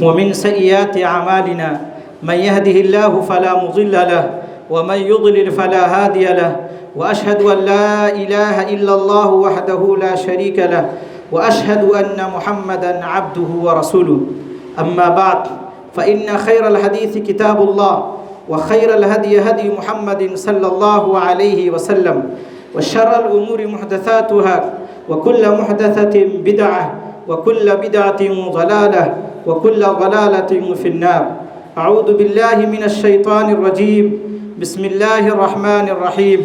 ومن سيئات أعمالنا من يهده الله فلا مضل له ومن يضلل فلا هادي له وأشهد أن لا إله إلا الله وحده لا شريك له وأشهد أن محمدًا عبده ورسوله أما بعد فإن خير الحديث كتاب الله وخير الهدي هدي محمد صلى الله عليه وسلم وشر الأمور محدثاتها وكل محدثة بدعة وكل بدعة ضلالة وكل ضلالة في النار أعوذ بالله من الشيطان الرجيم بسم الله الرحمن الرحيم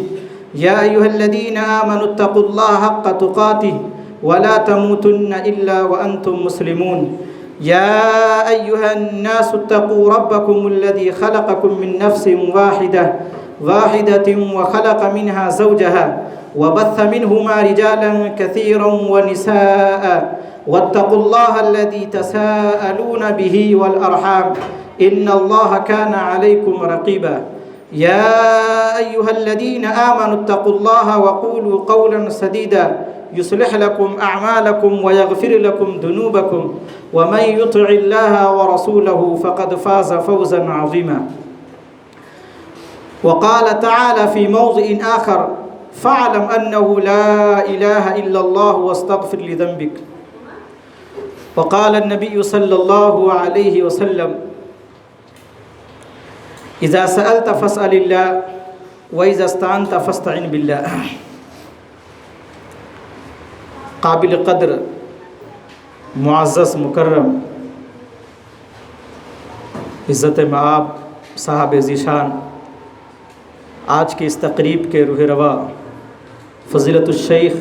يا أيها الذين آمنوا اتقوا الله حق تقاته ولا تموتن إلا وأنتم مسلمون يا أيها الناس اتقوا ربكم الذي خلقكم من نفس واحدة وخلق منها زوجها وبث منهما رجالا كثيرا ونساء واتقوا الله الذي تساءلون به والأرحام إن الله كان عليكم رقيبا يا أيها الذين آمنوا اتقوا الله وقولوا قولا سديدا يصلح لكم أعمالكم ويغفر لكم ذنوبكم ومن يطع الله ورسوله فقد فاز فوزا عظيما وقال تعالى في موضع آخر فاعلم أنه لا إله إلا الله واستغفر لذنبك وقال النبي صلى الله عليه وسلم إذا سألت فاسأل الله وإذا استعنت فاستعن بالله قابل قدر معزز مکرم عزت مآب صاحب ذیشان آج کی اس تقریب کے روح روا فضیلت الشیخ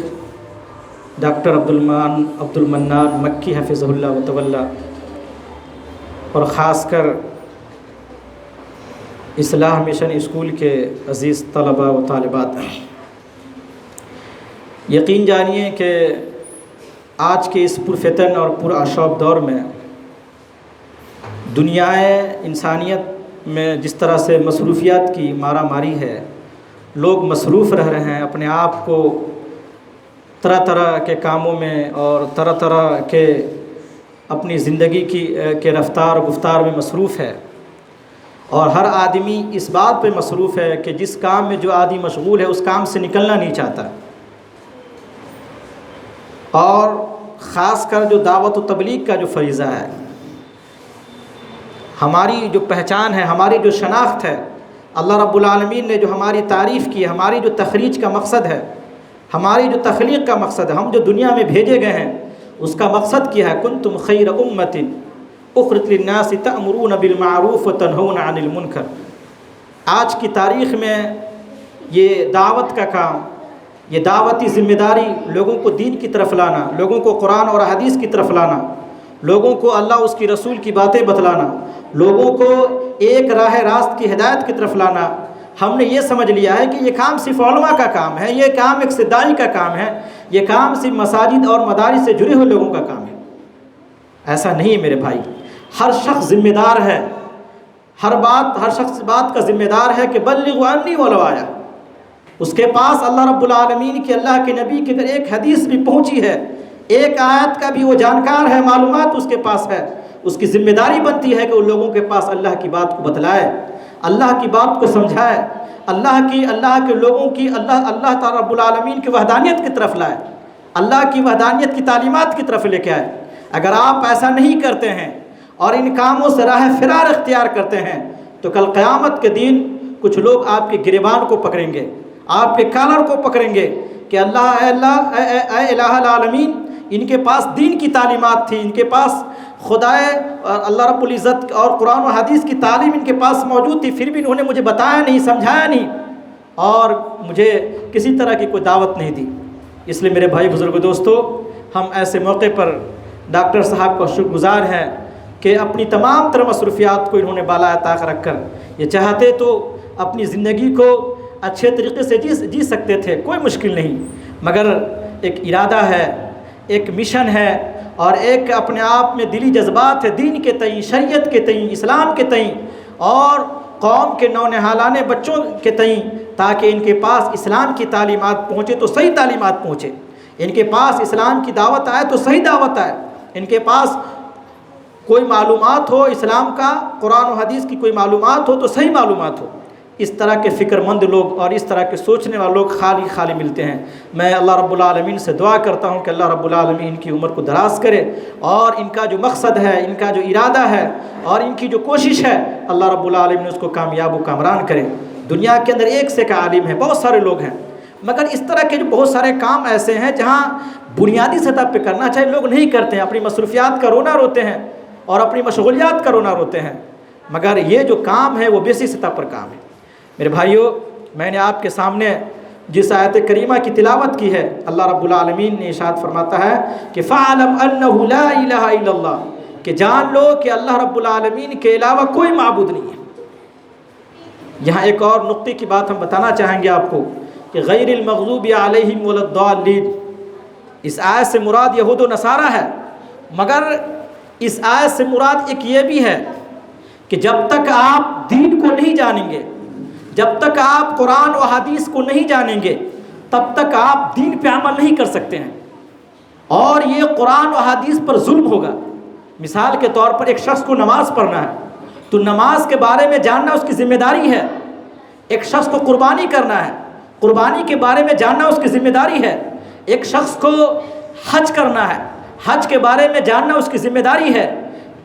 ڈاکٹر عبد المنان مکی حفظہ اللہ و تولا اور خاص کر اصلاح مشن اسکول کے عزیز طلباء و طالبات، یقین جانیے کہ آج کے اس پرفتن اور پرآشوب دور میں دنیائے انسانیت میں جس طرح سے مصروفیات کی مارا ماری ہے، لوگ مصروف رہ رہے ہیں، اپنے آپ کو طرح طرح کے کاموں میں اور طرح طرح کے اپنی زندگی کے رفتار و گفتار میں مصروف ہے، اور ہر آدمی اس بات پہ مصروف ہے کہ جس کام میں جو آدمی مشغول ہے اس کام سے نکلنا نہیں چاہتا، اور خاص کر جو دعوت و تبلیغ کا جو فریضہ ہے، ہماری جو پہچان ہے، ہماری جو شناخت ہے، اللہ رب العالمین نے جو ہماری تعریف کی ہے، ہماری جو تخریج کا مقصد ہے، ہماری جو تخلیق کا مقصد ہے، ہم جو دنیا میں بھیجے گئے ہیں، اس کا مقصد کیا ہے؟ کنتم خیر امۃ اخرجت للناس تأمرون بالمعروف وتنہون عن المنکر۔ آج کی تاریخ میں یہ دعوت کا کام، یہ دعوتی ذمہ داری، لوگوں کو دین کی طرف لانا، لوگوں کو قرآن اور حدیث کی طرف لانا، لوگوں کو اللہ اس کی رسول کی باتیں بتلانا، لوگوں کو ایک راہ راست کی ہدایت کی طرف لانا، ہم نے یہ سمجھ لیا ہے کہ یہ کام صرف علماء کا کام ہے، یہ کام ایک داعی کا کام ہے، یہ کام صرف مساجد اور مدارس سے جڑے ہوئے لوگوں کا کام ہے۔ ایسا نہیں ہے میرے بھائی، ہر شخص ذمہ دار ہے، ہر شخص بات کا ذمہ دار ہے کہ بلغوا عنی ولو آیا۔ اس کے پاس اللہ رب العالمین کی، اللہ کے نبی کی اگر ایک حدیث بھی پہنچی ہے، ایک آیت کا بھی وہ جانکار ہے، معلومات اس کے پاس ہے، اس کی ذمہ داری بنتی ہے کہ ان لوگوں کے پاس اللہ کی بات کو بتلائے، اللہ کی بات کو سمجھائے، اللہ کے لوگوں کی اللہ تعالی رب العالمین کی وحدانیت کی طرف لائے، اللہ کی وحدانیت کی تعلیمات کی طرف لے کے آئے۔ اگر آپ ایسا نہیں کرتے ہیں اور ان کاموں سے راہ فرار اختیار کرتے ہیں تو کل قیامت کے دن کچھ لوگ آپ کے گریبان کو پکڑیں گے، آپ کے کالر کو پکڑیں گے کہ اے الہ العالمین، ان کے پاس دین کی تعلیمات تھی، ان کے پاس خدائے اللہ رب العزت اور قرآن و حدیث کی تعلیم ان کے پاس موجود تھی، پھر بھی انہوں نے مجھے بتایا نہیں، سمجھایا نہیں، اور مجھے کسی طرح کی کوئی دعوت نہیں دی۔ اس لیے میرے بھائی بزرگ دوستو، ہم ایسے موقع پر ڈاکٹر صاحب کا شکر گزار ہیں کہ اپنی تمام تر مصروفیات کو انہوں نے بالائے طاق رکھ کر، یہ چاہتے تو اپنی زندگی کو اچھے طریقے سے جی سکتے تھے، کوئی مشکل نہیں، مگر ایک ارادہ ہے، ایک مشن ہے، اور ایک اپنے آپ میں دلی جذبات ہے دین کے تئیں، شریعت کے تئیں، اسلام کے تئیں، اور قوم کے نونہالانے بچوں کے تئیں، تاکہ ان کے پاس اسلام کی تعلیمات پہنچے تو صحیح تعلیمات پہنچے، ان کے پاس اسلام کی دعوت آئے تو صحیح دعوت آئے، ان کے پاس کوئی معلومات ہو اسلام کا، قرآن و حدیث کی کوئی معلومات ہو تو صحیح معلومات ہو، اس طرح کے فکر مند لوگ اور اس طرح کے سوچنے والے لوگ خالی خالی ملتے ہیں۔ میں اللہ رب العالمین سے دعا کرتا ہوں کہ اللہ رب العالمین ان کی عمر کو دراز کرے، اور ان کا جو مقصد ہے، ان کا جو ارادہ ہے اور ان کی جو کوشش ہے، اللہ رب العالمین اس کو کامیاب و کامران کرے۔ دنیا کے اندر ایک سے ایک عالم ہے، بہت سارے لوگ ہیں، مگر اس طرح کے جو بہت سارے کام ایسے ہیں جہاں بنیادی سطح پہ کرنا چاہیے لوگ نہیں کرتے ہیں، اپنی مصروفیات کا رونا روتے ہیں اور اپنی مشغولیات کا رونا روتے ہیں، مگر یہ جو کام ہے وہ بیسک سطح پر کام ہے۔ میرے بھائیوں، میں نے آپ کے سامنے جس آیت کریمہ کی تلاوت کی ہے، اللہ رب العالمین نے ارشاد فرماتا ہے کہ فَاعْلَمْ أَنَّهُ لَا إِلَهَ إِلَّا اللَّهُ، کہ جان لو کہ اللہ رب العالمین کے علاوہ کوئی معبود نہیں ہے۔ یہاں ایک اور نقطے کی بات ہم بتانا چاہیں گے آپ کو کہ غیر المغضوب علیہم ولا الضالین، اس آیت سے مراد یہود و نصارہ ہے، مگر اس آیت سے مراد ایک یہ بھی ہے کہ جب تک آپ دین کو نہیں جانیں گے، جب تک آپ قرآن و حدیث کو نہیں جانیں گے، تب تک آپ دین پہ عمل نہیں کر سکتے ہیں، اور یہ قرآن و حدیث پر ظلم ہوگا۔ مثال کے طور پر ایک شخص کو نماز پڑھنا ہے تو نماز کے بارے میں جاننا اس کی ذمہ داری ہے۔ ایک شخص کو قربانی کرنا ہے، قربانی کے بارے میں جاننا اس کی ذمہ داری ہے۔ ایک شخص کو حج کرنا ہے، حج کے بارے میں جاننا اس کی ذمہ داری ہے۔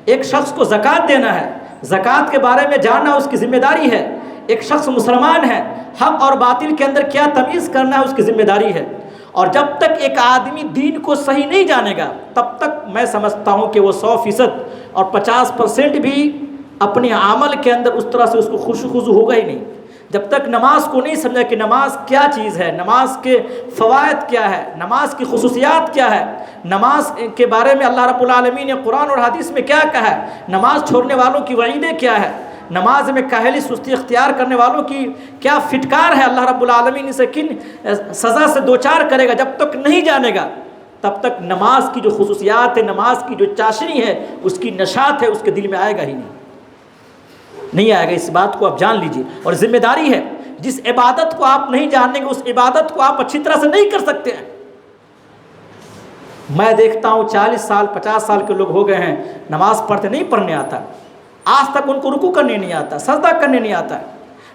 ایک شخص کو زکوٰۃ دینا ہے، زکوٰۃ کے بارے میں جاننا اس کی ذمہ داری ہے۔ ایک شخص مسلمان ہے، حق اور باطل کے اندر کیا تمیز کرنا ہے اس کی ذمہ داری ہے۔ اور جب تک ایک آدمی دین کو صحیح نہیں جانے گا، تب تک میں سمجھتا ہوں کہ وہ 100% اور 50% بھی اپنے عمل کے اندر اس طرح سے اس کو خضوع ہوگا ہی نہیں۔ جب تک نماز کو نہیں سمجھا کہ نماز کیا چیز ہے، نماز کے فوائد کیا ہے، نماز کی خصوصیات کیا ہے، نماز کے بارے میں اللہ رب العالمین نے قرآن اور حدیث میں کیا کہا ہے، نماز چھوڑنے والوں کی وعیدیں کیا ہے، نماز میں کاہلی سستی اختیار کرنے والوں کی کیا فٹکار ہے، اللہ رب العالمین اسے کن سزا سے دوچار کرے گا، جب تک نہیں جانے گا تب تک نماز کی جو خصوصیات ہے، نماز کی جو چاشنی ہے، اس کی نشاط ہے، اس کے دل میں آئے گا ہی نہیں آئے گا۔ اس بات کو آپ جان لیجئے، اور ذمہ داری ہے، جس عبادت کو آپ نہیں جانیں گے اس عبادت کو آپ اچھی طرح سے نہیں کر سکتے ہیں۔ میں دیکھتا ہوں 40 سال 50 سال کے لوگ ہو گئے ہیں، نماز پڑھتے نہیں پڑھنے آتا، آج تک ان کو رکوع کرنے نہیں آتا، سجدہ کرنے نہیں آتا ہے۔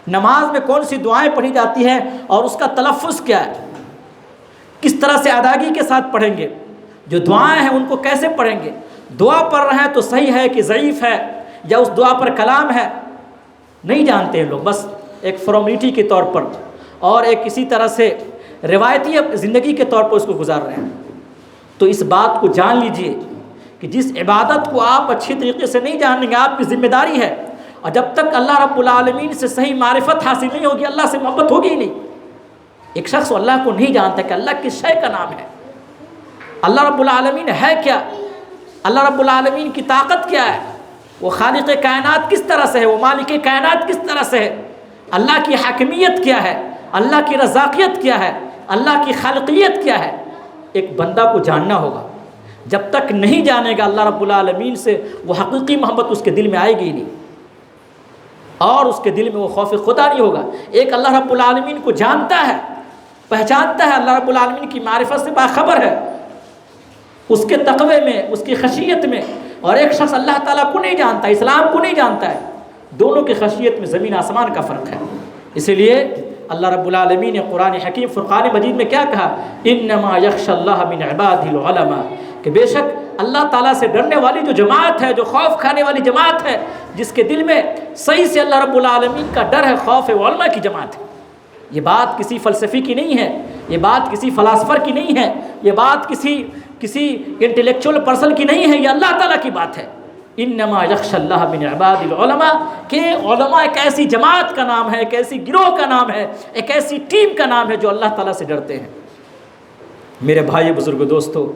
نماز میں کون سی دعائیں پڑھی جاتی ہیں اور اس کا تلفظ کیا ہے، کس طرح سے ادائیگی کے ساتھ پڑھیں گے، جو دعائیں ہیں ان کو کیسے پڑھیں گے، دعا پڑھ رہے ہیں تو صحیح ہے کہ ضعیف ہے یا اس دعا پر کلام ہے، نہیں جانتے ہیں لوگ، بس ایک فارمیلٹی کے طور پر اور ایک کسی طرح سے روایتی زندگی کے طور پر اس کو گزار رہے ہیں۔ تو اس بات کو جان لیجئے کہ جس عبادت کو آپ اچھی طریقے سے نہیں جانیں گے، آپ کی ذمہ داری ہے، اور جب تک اللہ رب العالمین سے صحیح معرفت حاصل نہیں ہوگی، اللہ سے محبت ہوگی ہی نہیں۔ ایک شخص اللہ کو نہیں جانتا کہ اللہ کس شے کا نام ہے، اللہ رب العالمین ہے کیا، اللہ رب العالمین کی طاقت کیا ہے، وہ خالق کائنات کس طرح سے ہے، وہ مالک کائنات کس طرح سے ہے، اللہ کی حاکمیت کیا ہے، اللہ کی رزاقیت کیا ہے، اللہ کی خالقیت کیا ہے، ایک بندہ کو جاننا ہوگا۔ جب تک نہیں جانے گا اللہ رب العالمین سے، وہ حقیقی محبت اس کے دل میں آئے گی ہی نہیں، اور اس کے دل میں وہ خوف خدا نہیں ہوگا۔ ایک اللہ رب العالمین کو جانتا ہے، پہچانتا ہے، اللہ رب العالمین کی معرفت سے باخبر ہے، اس کے تقوی میں، اس کی خشیت میں، اور ایک شخص اللہ تعالیٰ کو نہیں جانتا، اسلام کو نہیں جانتا ہے، دونوں کی خشیت میں زمین آسمان کا فرق ہے۔ اسی لیے اللہ رب العالمین نے قرآن حکیم فرقان مجید میں کیا کہا، انما یخشی اللہ من عبادہ العلماء، کہ بے شک اللہ تعالیٰ سے ڈرنے والی جو جماعت ہے، جو خوف کھانے والی جماعت ہے، جس کے دل میں صحیح سے اللہ رب العالمین کا ڈر ہے، خوف ہے، وہ علماء کی جماعت ہے۔ یہ بات کسی فلسفی کی نہیں ہے، یہ بات کسی فلاسفر کی نہیں ہے، یہ بات کسی انٹلیکچوئل پرسن کی نہیں ہے، یہ اللہ تعالیٰ کی بات ہے۔ انما یخشی اللہ من عباد العلماء، کہ علماء ایک ایسی جماعت کا نام ہے، ایک ایسی گروہ کا نام ہے، ایک ایسی ٹیم کا نام ہے جو اللہ تعالیٰ سے ڈرتے ہیں۔ میرے بھائی بزرگ دوستو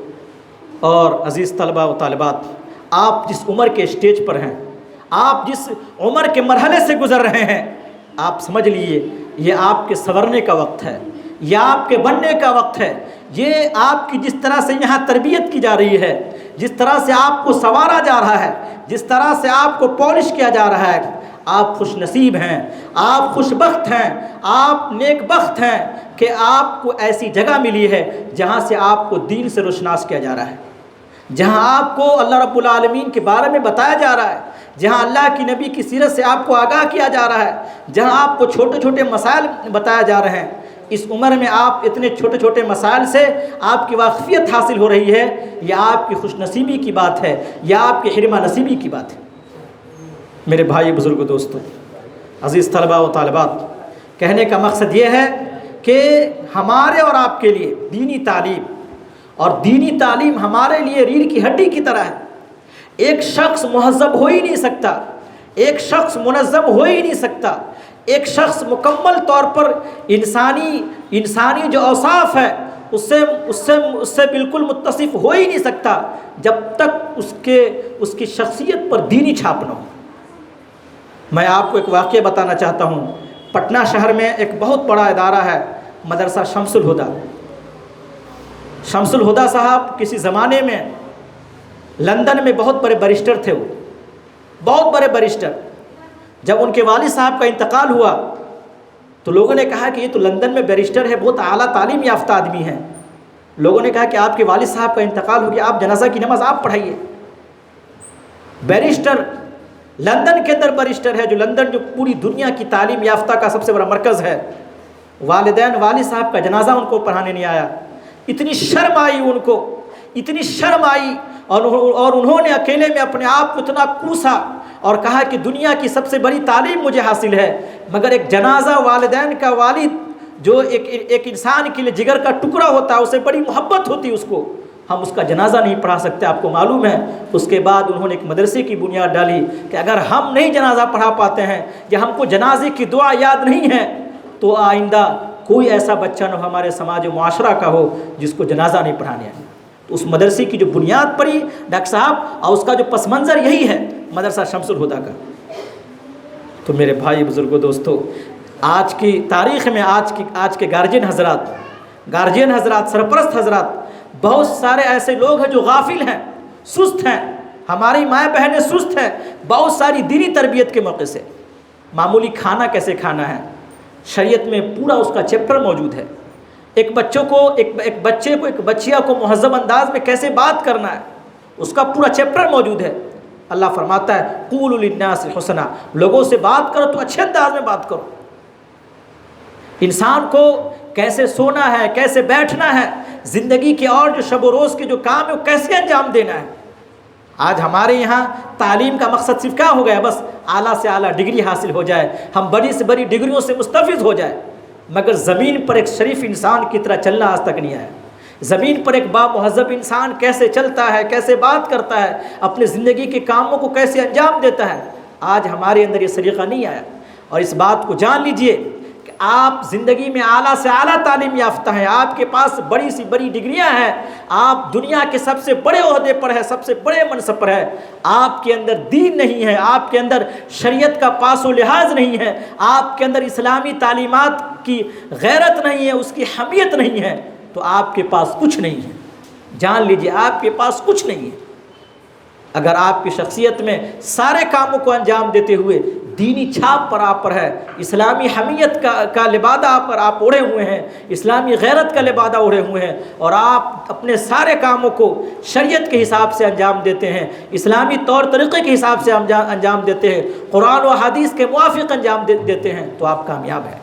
اور عزیز طلبہ و طالبات، آپ جس عمر کے اسٹیج پر ہیں، آپ جس عمر کے مرحلے سے گزر رہے ہیں، آپ سمجھ لیجیے یہ آپ کے سنورنے کا وقت ہے، یہ آپ کے بننے کا وقت ہے، یہ آپ کی جس طرح سے یہاں تربیت کی جا رہی ہے، جس طرح سے آپ کو سنوارا جا رہا ہے، جس طرح سے آپ کو پالش کیا جا رہا ہے، آپ خوش نصیب ہیں، آپ خوش بخت ہیں، آپ نیک بخت ہیں کہ آپ کو ایسی جگہ ملی ہے جہاں سے آپ کو دین سے روشناس کیا جا رہا ہے۔ جہاں آپ کو اللہ رب العالمین کے بارے میں بتایا جا رہا ہے، جہاں اللہ کی نبی کی سیرت سے آپ کو آگاہ کیا جا رہا ہے، جہاں آپ کو چھوٹے چھوٹے مسائل بتایا جا رہے ہیں، اس عمر میں آپ اتنے چھوٹے چھوٹے مسائل سے آپ کی واقفیت حاصل ہو رہی ہے، یہ آپ کی خوش نصیبی کی بات ہے، یا آپ کی حرمہ نصیبی کی بات ہے۔ میرے بھائی بزرگ دوستو، عزیز طلباء و طالبات، کہنے کا مقصد یہ ہے کہ ہمارے اور آپ کے لیے دینی تعلیم، اور دینی تعلیم ہمارے لیے ریڑھ کی ہڈی کی طرح ہے۔ ایک شخص مہذب ہو ہی نہیں سکتا، ایک شخص منظم ہو ہی نہیں سکتا، ایک شخص مکمل طور پر انسانی جو اوصاف ہے اس سے بالکل متصف ہو ہی نہیں سکتا جب تک اس کی شخصیت پر دینی چھاپ نہ ہو۔ میں آپ کو ایک واقعہ بتانا چاہتا ہوں۔ پٹنہ شہر میں ایک بہت بڑا ادارہ ہے، مدرسہ شمس الہدیٰ۔ شمس الہدیٰ صاحب کسی زمانے میں لندن میں بہت بڑے بیرسٹر تھے، وہ بہت بڑے بیرسٹر۔ جب ان کے والد صاحب کا انتقال ہوا تو لوگوں نے کہا کہ یہ تو لندن میں بیرسٹر ہے، بہت اعلیٰ تعلیم یافتہ آدمی ہیں۔ لوگوں نے کہا کہ آپ کے والد صاحب کا انتقال ہو گیا، آپ جنازہ کی نماز آپ پڑھائیے۔ بیرسٹر، لندن کے اندر بیرسٹر ہے، جو لندن جو پوری دنیا کی تعلیم یافتہ کا سب سے بڑا مرکز ہے، والد صاحب کا جنازہ ان کو پڑھانے نہیں آیا۔ اتنی شرم آئی ان کو، اتنی شرم آئی، اور انہوں نے اکیلے میں اپنے آپ کو اتنا کوسا اور کہا کہ دنیا کی سب سے بڑی تعلیم مجھے حاصل ہے، مگر ایک جنازہ والدین کا، والد جو ایک انسان کے لیے جگر کا ٹکڑا ہوتا ہے، اسے بڑی محبت ہوتی ہے، اس کو ہم اس کا جنازہ نہیں پڑھا سکتے، آپ کو معلوم ہے۔ اس کے بعد انہوں نے ایک مدرسے کی بنیاد ڈالی کہ اگر ہم نہیں جنازہ پڑھا پاتے ہیں یا ہم کو جنازے کی دعا یاد نہیں ہے تو آئندہ کوئی ایسا بچہ نہ ہمارے سماج و معاشرہ کا ہو جس کو جنازہ نہیں پڑھانے آئے۔ تو اس مدرسے کی جو بنیاد پڑی ڈاکٹر صاحب، اور اس کا جو پس منظر یہی ہے مدرسہ شمس الہدیٰ کا۔ تو میرے بھائی بزرگوں دوستو، آج کی تاریخ میں آج کے گارجین حضرات، سرپرست حضرات، بہت سارے ایسے لوگ ہیں جو غافل ہیں، سست ہیں، ہماری مائیں بہنیں سست ہیں، بہت ساری دینی تربیت کے موقع سے۔ معمولی کھانا کیسے کھانا ہے، شریعت میں پورا اس کا چیپٹر موجود ہے۔ ایک بچیہ کو مہذب انداز میں کیسے بات کرنا ہے، اس کا پورا چیپٹر موجود ہے۔ اللہ فرماتا ہے قولوا للناس حسنا، لوگوں سے بات کرو تو اچھے انداز میں بات کرو۔ انسان کو کیسے سونا ہے، کیسے بیٹھنا ہے، زندگی کے اور جو شب و روز کے جو کام ہے وہ کیسے انجام دینا ہے۔ آج ہمارے یہاں تعلیم کا مقصد صرف کیا ہو گیا، بس اعلیٰ سے اعلیٰ ڈگری حاصل ہو جائے، ہم بڑی سے بڑی ڈگریوں سے مستفیض ہو جائے، مگر زمین پر ایک شریف انسان کی طرح چلنا آج تک نہیں آیا۔ زمین پر ایک با مہذب انسان کیسے چلتا ہے، کیسے بات کرتا ہے، اپنے زندگی کے کاموں کو کیسے انجام دیتا ہے، آج ہمارے اندر یہ سلیقہ نہیں آیا۔ اور اس بات کو جان لیجئے کہ آپ زندگی میں اعلیٰ سے اعلیٰ تعلیم یافتہ ہیں، آپ کے پاس بڑی سی بڑی ڈگریاں ہیں، آپ دنیا کے سب سے بڑے عہدے پر ہیں، سب سے بڑے منصب پر ہیں، آپ کے اندر دین نہیں ہے، آپ کے اندر شریعت کا پاس و لحاظ نہیں ہے، آپ کے اندر اسلامی تعلیمات کی غیرت نہیں ہے، اس کی حمیت نہیں ہے، تو آپ کے پاس کچھ نہیں ہے۔ جان لیجئے آپ کے پاس کچھ نہیں ہے۔ اگر آپ کی شخصیت میں سارے کاموں کو انجام دیتے ہوئے دینی چھاپ پر آپ پر ہے، اسلامی حمیت کا لبادہ آپ اوڑھے ہوئے ہیں، اسلامی غیرت کا لبادہ اوڑھے ہوئے ہیں، اور آپ اپنے سارے کاموں کو شریعت کے حساب سے انجام دیتے ہیں، اسلامی طور طریقے کے حساب سے انجام دیتے ہیں، قرآن و حدیث کے موافق انجام دیتے ہیں، تو آپ کامیاب ہیں۔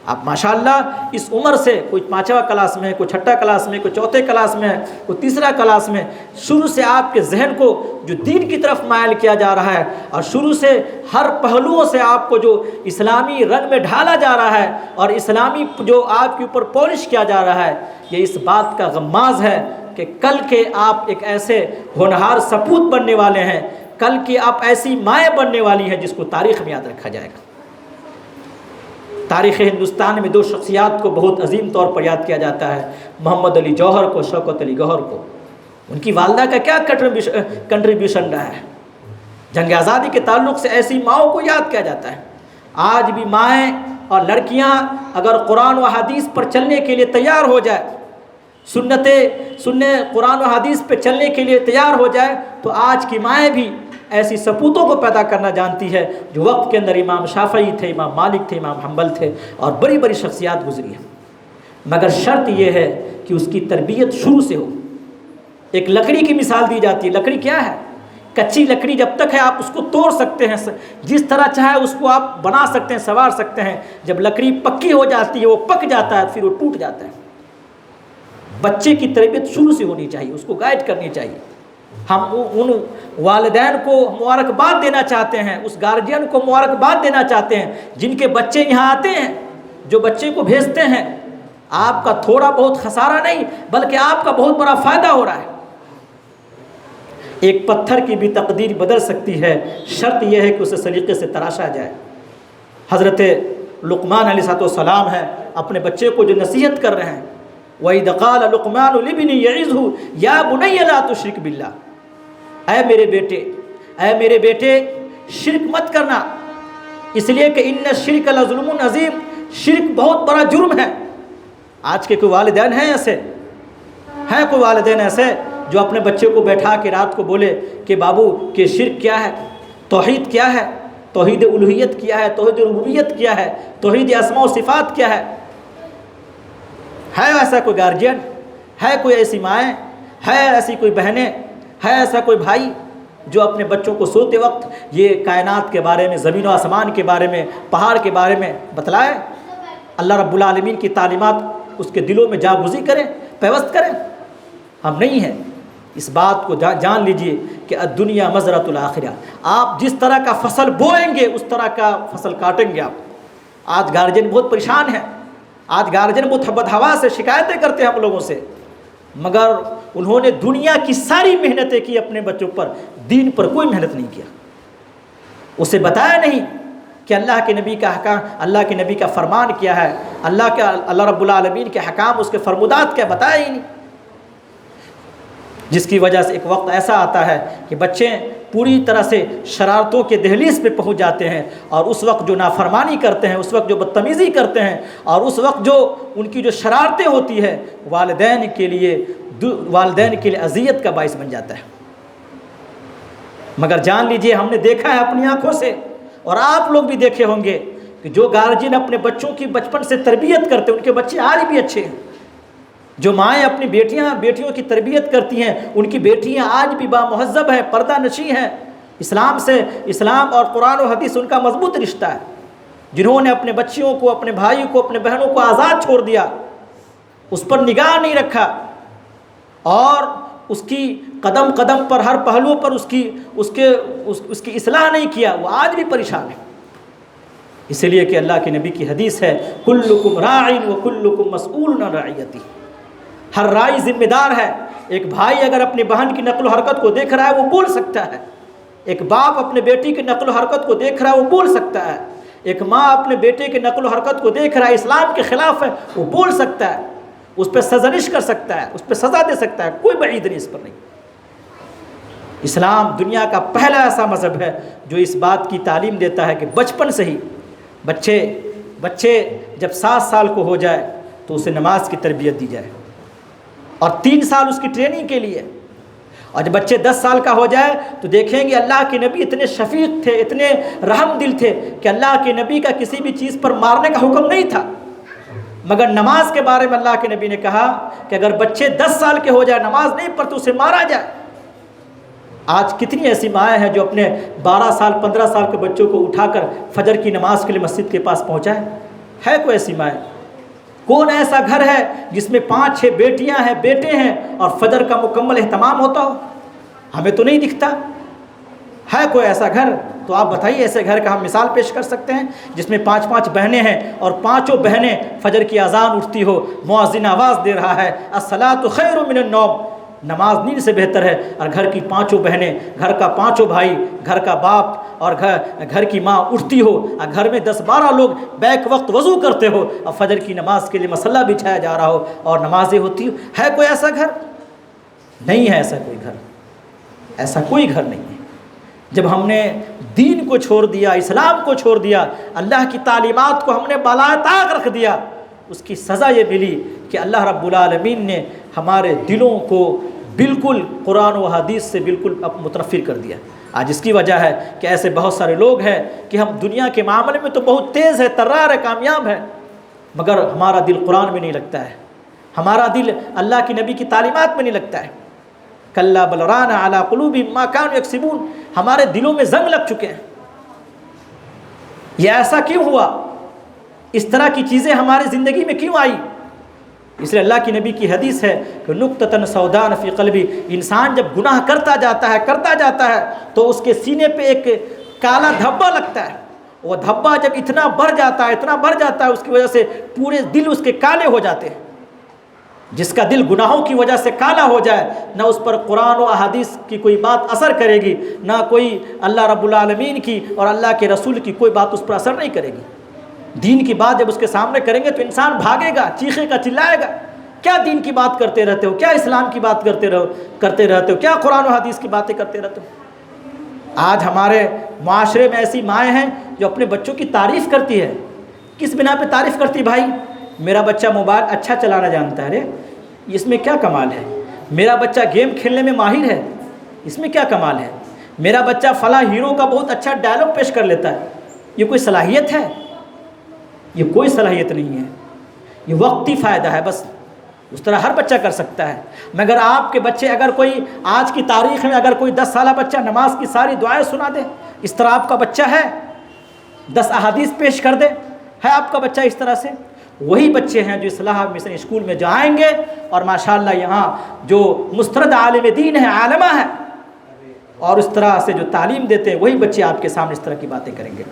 آپ ماشاءاللہ اس عمر سے، کوئی 5واں کلاس میں ہے، کوئی 6ٹھا کلاس میں، کوئی 4تھے کلاس میں ہے، کوئی 3را کلاس میں، شروع سے آپ کے ذہن کو جو دین کی طرف مائل کیا جا رہا ہے، اور شروع سے ہر پہلوؤں سے آپ کو جو اسلامی رنگ میں ڈھالا جا رہا ہے، اور اسلامی جو آپ کے اوپر پالش کیا جا رہا ہے، یہ اس بات کا غماز ہے کہ کل کے آپ ایک ایسے ہونہار سپوت بننے والے ہیں، کل کی آپ ایسی مائیں بننے والی ہیں جس کو تاریخ میں یاد رکھا جائے گا۔ تاریخ ہندوستان میں 2 شخصیات کو بہت عظیم طور پر یاد کیا جاتا ہے، محمد علی جوہر کو، شوکت علی گوہر کو۔ ان کی والدہ کا کیا کنٹریبیوشن رہا ہے، جنگ آزادی کے تعلق سے ایسی ماؤں کو یاد کیا جاتا ہے۔ آج بھی مائیں اور لڑکیاں اگر قرآن و حدیث پر چلنے کے لیے تیار ہو جائے، سننے قرآن و حدیث پہ چلنے کے لیے تیار ہو جائے، تو آج کی مائیں بھی ایسی سپوتوں کو پیدا کرنا جانتی ہے جو وقت کے اندر امام شافعی تھے، امام مالک تھے، امام حنبل تھے، اور بڑی بڑی شخصیات گزری ہیں۔ مگر شرط یہ ہے کہ اس کی تربیت شروع سے ہو، ایک لکڑی کی مثال دی جاتی ہے. لکڑی کیا ہے؟ کچی لکڑی جب تک ہے آپ اس کو توڑ سکتے ہیں، جس طرح چاہے اس کو آپ بنا سکتے ہیں، سنوار سکتے ہیں. جب لکڑی پکی ہو جاتی ہے، وہ پک جاتا ہے، پھر وہ ٹوٹ جاتا ہے. بچے کی تربیت شروع سے ہونی چاہیے، اس کو گائیڈ کرنی چاہیے. ہم ان والدین کو مبارکباد دینا چاہتے ہیں، اس گارجین کو مبارکباد دینا چاہتے ہیں جن کے بچے یہاں آتے ہیں، جو بچے کو بھیجتے ہیں. آپ کا تھوڑا بہت خسارہ نہیں بلکہ آپ کا بہت بڑا فائدہ ہو رہا ہے. ایک پتھر کی بھی تقدیر بدل سکتی ہے، شرط یہ ہے کہ اسے سلیقے سے تراشا جائے. حضرت لقمان علیہ السلام ہیں، اپنے بچے کو جو نصیحت کر رہے ہیں. وَإِذْ قَالَ لُقْمَانُ لِابْنِهِ يَعِظُهُ يَا بُنَيَّ لَا تُشْرِكْ بِاللَّهِ، اے میرے بیٹے شرک مت کرنا، اس لیے کہ ان الشرک لظلم عظیم، شرک بہت بڑا جرم ہے. آج کے کوئی والدین ہیں ایسے؟ ہیں کوئی والدین ایسے جو اپنے بچے کو بیٹھا کے رات کو بولے کہ بابو کہ شرک کیا ہے، توحید کیا ہے، توحید الوہیت کیا ہے، توحید ربوبیت کیا ہے، توحید اسماء و صفات کیا ہے؟ ہے ایسا کوئی گارجین؟ ہے کوئی ایسی مائیں؟ ہے ایسی کوئی بہنیں؟ ہے ایسا کوئی بھائی جو اپنے بچوں کو سوتے وقت یہ کائنات کے بارے میں، زمین و آسمان کے بارے میں، پہاڑ کے بارے میں بتلائے؟ اللہ رب العالمین کی تعلیمات اس کے دلوں میں جاگزی کریں، پیوست کریں؟ ہم نہیں ہیں. اس بات کو جان لیجئے کہ الدنیا مزرعۃ الآخرہ. آپ جس طرح کا فصل بوئیں گے اس طرح کا فصل کاٹیں گے آپ. آج گارجین بہت پریشان ہیں، آج گارجین بہت بدہوا سے شکایتیں کرتے ہیں ہم لوگوں سے، مگر انہوں نے دنیا کی ساری محنتیں کی اپنے بچوں پر، دین پر کوئی محنت نہیں کیا. اسے بتایا نہیں کہ اللہ کے نبی کا حکام، اللہ کے نبی کا فرمان کیا ہے، اللہ رب العالمین کے حکام، اس کے فرمودات کیا، بتایا ہی نہیں. جس کی وجہ سے ایک وقت ایسا آتا ہے کہ بچے پوری طرح سے شرارتوں کے دہلیز پہ پہنچ جاتے ہیں، اور اس وقت جو نافرمانی کرتے ہیں، اس وقت جو بدتمیزی کرتے ہیں، اور اس وقت جو ان کی جو شرارتیں ہوتی ہے، والدین کے لیے اذیت کا باعث بن جاتا ہے. مگر جان لیجئے ہم نے دیکھا ہے اپنی آنکھوں سے، اور آپ لوگ بھی دیکھے ہوں گے کہ جو گارجین اپنے بچوں کی بچپن سے تربیت کرتے ہیں ان کے بچے آج بھی اچھے ہیں. جو مائیں اپنی بیٹیوں کی تربیت کرتی ہیں ان کی بیٹیاں آج بھی بامہذب ہیں، پردہ نشیں ہیں. اسلام اور قرآن و حدیث ان کا مضبوط رشتہ ہے. جنہوں نے اپنے بچیوں کو، اپنے بھائی کو، اپنے بہنوں کو آزاد چھوڑ دیا، اس پر نگاہ نہیں رکھا، اور اس کی قدم قدم پر، ہر پہلو پر اس کی اصلاح نہیں کیا، وہ آج بھی پریشان ہے. اس لیے کہ اللہ کے نبی کی حدیث ہے کلکم راع وکلکم مسئول عن رعیتہ. ہر راعی ذمہ دار ہے. ایک بھائی اگر اپنی بہن کی نقل و حرکت کو دیکھ رہا ہے وہ بول سکتا ہے. ایک باپ اپنے بیٹی کی نقل و حرکت کو دیکھ رہا ہے وہ بول سکتا ہے. ایک ماں اپنے بیٹے کی نقل و حرکت کو دیکھ رہا ہے، اسلام کے خلاف ہے، وہ بول سکتا ہے، اس پہ سرزنش کر سکتا ہے، اس پہ سزا دے سکتا ہے. کوئی بعید نہیں اس پر نہیں. اسلام دنیا کا پہلا ایسا مذہب ہے جو اس بات کی تعلیم دیتا ہے کہ بچپن سے ہی بچے جب 7 سال کو ہو جائے تو اسے نماز کی تربیت دی جائے، اور 3 سال اس کی ٹریننگ کے لیے. اور جب بچے 10 سال کا ہو جائے تو دیکھیں گے اللہ کے نبی اتنے شفیق تھے، اتنے رحم دل تھے کہ اللہ کے نبی کا کسی بھی چیز پر مارنے کا حکم نہیں تھا، مگر نماز کے بارے میں اللہ کے نبی نے کہا کہ اگر بچے 10 سال کے ہو جائے نماز نہیں پڑھتے اسے مارا جائے. آج کتنی ایسی مائیں ہیں جو اپنے 12 سال 15 سال کے بچوں کو اٹھا کر فجر کی نماز کے لیے مسجد کے پاس پہنچائے؟ ہے کوئی ایسی مائیں؟ کون ایسا گھر ہے جس میں 5-6 بیٹیاں ہیں، بیٹے ہیں، اور فجر کا مکمل اہتمام ہوتا ہو؟ ہمیں تو نہیں دکھتا. ہے کوئی ایسا گھر؟ تو آپ بتائیے ایسے گھر کا ہم مثال پیش کر سکتے ہیں جس میں 5 بہنیں ہیں، اور 5 بہنیں فجر کی اذان اٹھتی ہو، مؤذن آواز دے رہا ہے الصلاۃ خیر من النوم، نماز نیند سے بہتر ہے، اور گھر کی 5 بہنیں، گھر کا 5 بھائی، گھر کا باپ اور گھر کی ماں اٹھتی ہو، اور گھر میں 10-12 لوگ بیک وقت وضو کرتے ہو، اور فجر کی نماز کے لیے مصلی بچھایا جا رہا ہو اور نمازیں ہوتی ہو. ہے کوئی ایسا گھر؟ نہیں ہے ایسا کوئی گھر. ایسا کوئی گھر نہیں ہے. جب ہم نے دین کو چھوڑ دیا، اسلام کو چھوڑ دیا، اللہ کی تعلیمات کو ہم نے بالائے طاق رکھ دیا، اس کی سزا یہ ملی کہ اللہ رب العالمین نے ہمارے دلوں کو بالکل قرآن و حدیث سے بالکل متنفر کر دیا. آج اس کی وجہ ہے کہ ایسے بہت سارے لوگ ہیں کہ ہم دنیا کے معاملے میں تو بہت تیز ہے، طرار ہے، کامیاب ہے، مگر ہمارا دل قرآن میں نہیں لگتا ہے، ہمارا دل اللہ کی نبی کی تعلیمات میں نہیں لگتا ہے. کلا بل ران علی قلوبہم ما کانوا یکسبون، ہمارے دلوں میں زنگ لگ چکے ہیں۔ یہ ایسا کیوں ہوا؟ اس طرح کی چیزیں ہمارے زندگی میں کیوں آئی؟ اس لیے اللہ کی نبی کی حدیث ہے کہ نقطۃ سوداء فی قلبی، انسان جب گناہ کرتا جاتا ہے تو اس کے سینے پہ ایک کالا دھبا لگتا ہے۔ وہ دھبا جب اتنا بڑھ جاتا ہے اس کی وجہ سے پورے دل اس کے کالے ہو جاتے ہیں۔ جس کا دل گناہوں کی وجہ سے کالا ہو جائے، نہ اس پر قرآن و احادیث کی کوئی بات اثر کرے گی، نہ کوئی اللہ رب العالمین کی اور اللہ کے رسول کی کوئی بات اس پر اثر نہیں کرے گی۔ دین کی بات جب اس کے سامنے کریں گے تو انسان بھاگے گا، چیخے گا، چلائے گا، کیا دین کی بات کرتے رہتے ہو، کیا اسلام کی بات کرتے رہتے ہو، کیا قرآن و حدیث کی باتیں کرتے رہتے ہو۔ آج ہمارے معاشرے میں ایسی مائیں ہیں جو اپنے بچوں کی تعریف کرتی ہے۔ کس بنا پہ تعریف کرتی؟ بھائی میرا بچہ موبائل اچھا چلانا جانتا ہے، اس میں کیا کمال ہے؟ میرا بچہ گیم کھیلنے میں ماہر ہے، اس میں کیا کمال ہے؟ میرا بچہ فلاں ہیرو کا بہت اچھا ڈائلاگ پیش کر لیتا ہے، یہ کوئی صلاحیت ہے؟ یہ کوئی صلاحیت نہیں ہے، یہ وقتی فائدہ ہے بس۔ اس طرح ہر بچہ کر سکتا ہے، مگر آپ کے بچے اگر کوئی آج کی تاریخ میں اگر کوئی 10 سالہ بچہ نماز کی ساری دعائیں سنا دے، اس طرح آپ کا بچہ ہے؟ 10 احادیث پیش کر دے، ہے آپ کا بچہ اس طرح سے؟ وہی بچے ہیں جو اصلاح مشن اسکول میں جائیں گے اور ماشاءاللہ یہاں جو مسترد عالم دین ہے، عالمہ ہے، اور اس طرح سے جو تعلیم دیتے ہیں، وہی بچے آپ کے سامنے اس طرح کی باتیں کریں گے۔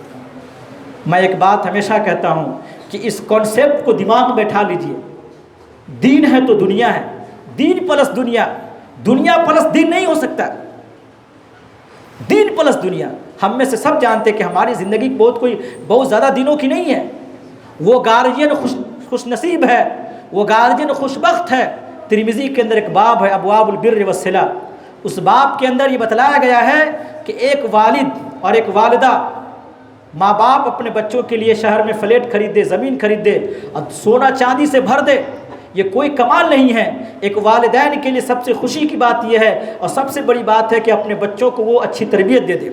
میں ایک بات ہمیشہ کہتا ہوں کہ اس کانسیپٹ کو دماغ میں بٹھا لیجئے، دین ہے تو دنیا ہے، دین پلس دنیا، دنیا پلس دین نہیں ہو سکتا، دین پلس دنیا۔ ہم میں سے سب جانتے کہ ہماری زندگی بہت زیادہ دنوں کی نہیں ہے۔ وہ گارجین خوش نصیب ہے، وہ گارجین خوش بخت ہے۔ ترمذی کے اندر ایک باب ہے ابواب البر والصلہ، اس باب کے اندر یہ بتلایا گیا ہے کہ ایک والد اور ایک والدہ، ماں باپ اپنے بچوں کے لیے شہر میں فلیٹ خرید دے، زمین خرید دے اور سونا چاندی سے بھر دے، یہ کوئی کمال نہیں ہے۔ ایک والدین کے لیے سب سے خوشی کی بات یہ ہے اور سب سے بڑی بات ہے کہ اپنے بچوں کو وہ اچھی تربیت دے دے،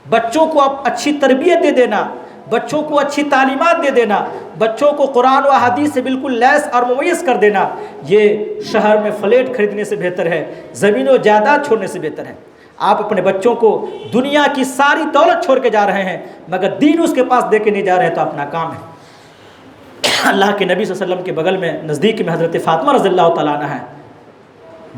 بچوں کو اچھی تربیت دے دینا، بچوں کو اچھی تعلیمات دے دینا، بچوں کو قرآن و حدیث سے بالکل لیس اور ممیز کر دینا، یہ شہر میں فلیٹ خریدنے سے بہتر ہے، زمین و جائیداد چھوڑنے سے بہتر ہے۔ آپ اپنے بچوں کو دنیا کی ساری دولت چھوڑ کے جا رہے ہیں مگر دین اس کے پاس دے کے نہیں جا رہے ہیں تو اپنا کام ہے۔ اللہ کے نبی صلی اللہ علیہ وسلم کے بغل میں نزدیک میں حضرت فاطمہ رضی اللہ تعالیٰ عنہ ہے۔